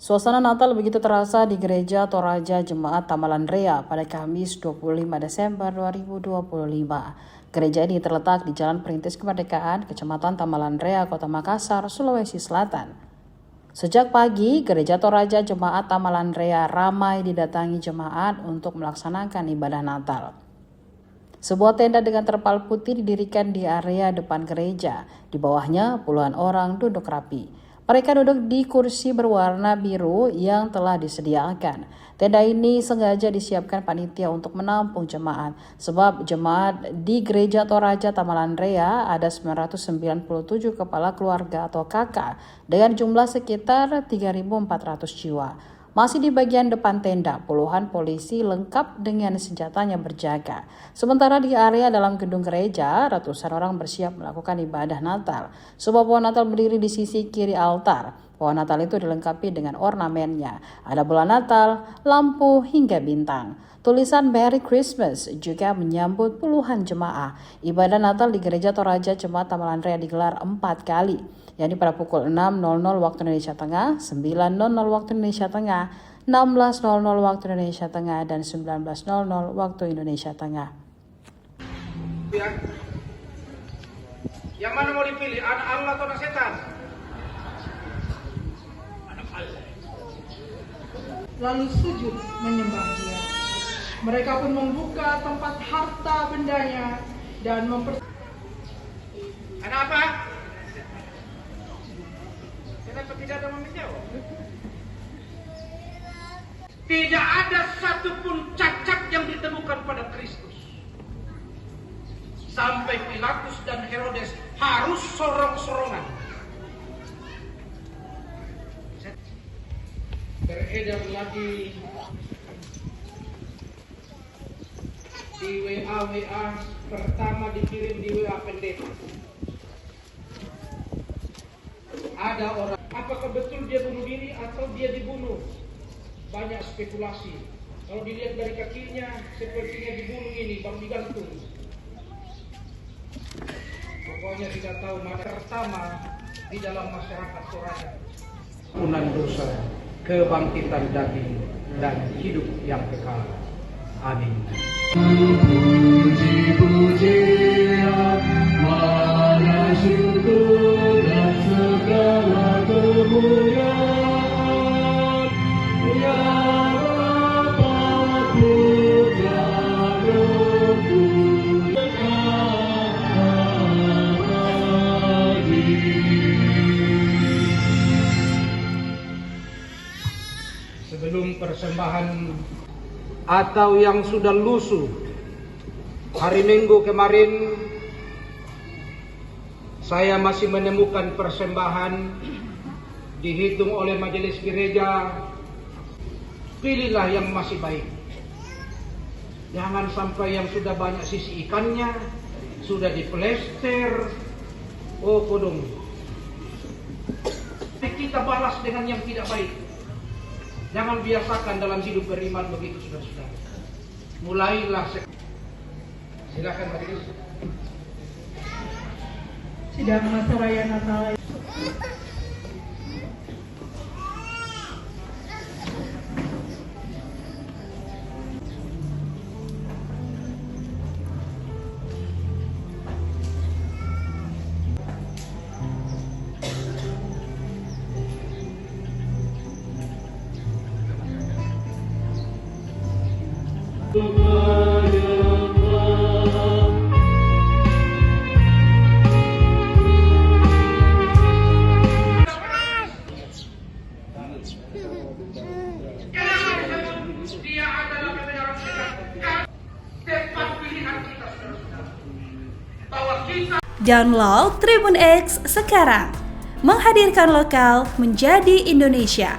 Suasana Natal begitu terasa di Gereja Toraja Jemaat Tamalan Rea pada Kamis 25 Desember 2025. Gereja ini terletak di Jalan Perintis Kemerdekaan, Kecamatan Tamalan Rea, Kota Makassar, Sulawesi Selatan. Sejak pagi, Gereja Toraja Jemaat Tamalan Rea ramai didatangi jemaat untuk melaksanakan ibadah Natal. Sebuah tenda dengan terpal putih didirikan di area depan gereja. Di bawahnya puluhan orang duduk rapi. Mereka duduk di kursi berwarna biru yang telah disediakan. Tenda ini sengaja disiapkan panitia untuk menampung jemaat. Sebab jemaat di Gereja Toraja Tamalan Rea ada 997 kepala keluarga atau kakak dengan jumlah sekitar 3.400 jiwa. Masih di bagian depan tenda, puluhan polisi lengkap dengan senjatanya berjaga. Sementara di area dalam gedung gereja, ratusan orang bersiap melakukan ibadah Natal. Sebuah pohon Natal berdiri di sisi kiri altar. Pohon Natal itu dilengkapi dengan ornamennya. Ada bola Natal, lampu, hingga bintang. Tulisan Merry Christmas juga menyambut puluhan jemaah. Ibadah Natal di Gereja Toraja Jemaat Tamalan Rea digelar 4 kali, yakni pada pukul 6.00 waktu Indonesia Tengah, 9.00 waktu Indonesia Tengah, 16.00 waktu Indonesia Tengah, dan 19.00 waktu Indonesia Tengah. Yang mana mau dipilih, anak Allah atau anak setan? Anak Allah. Lalu sujud menyembah Dia. Mereka pun membuka tempat harta bendanya dan Anak apa? Kenapa tidak ada yang menjawab? Tidak ada satupun cacat yang ditemukan pada Kristus. Sampai Pilatus dan Herodes harus sorong-sorongan. Beredar lagi di WA pertama dikirim di WA pendeta. Ada orang, apakah betul dia bunuh diri atau dia dibunuh? Banyak spekulasi. Kalau dilihat dari kakinya, sepertinya dibunuh ini, baru digantung. Pokoknya tidak tahu mana pertama di dalam masyarakat Toraja. Ampunan dosa, kebangkitan daging, dan hidup yang kekal. Amin. Puji-pujian, maha syukur dan segala kemuliaan, ya Bapa Putra Roh Kudus. Sebelum persembahan atau yang sudah lusuh, hari Minggu kemarin saya masih menemukan persembahan dihitung oleh majelis gereja. Pilihlah yang masih baik. Jangan sampai yang sudah banyak sisi ikannya, sudah diplester. Oh kodong. Kita balas dengan yang tidak baik. Jangan biasakan dalam hidup beriman begitu, saudara-saudara. Mulailah. Silakan Pak Dikus. sidang masa raya Natal. Dia adalah kebenaran kita. Tempat pilihan kita, saudara-saudara. Bahwa kita Download Tribun X sekarang, menghadirkan lokal menjadi Indonesia.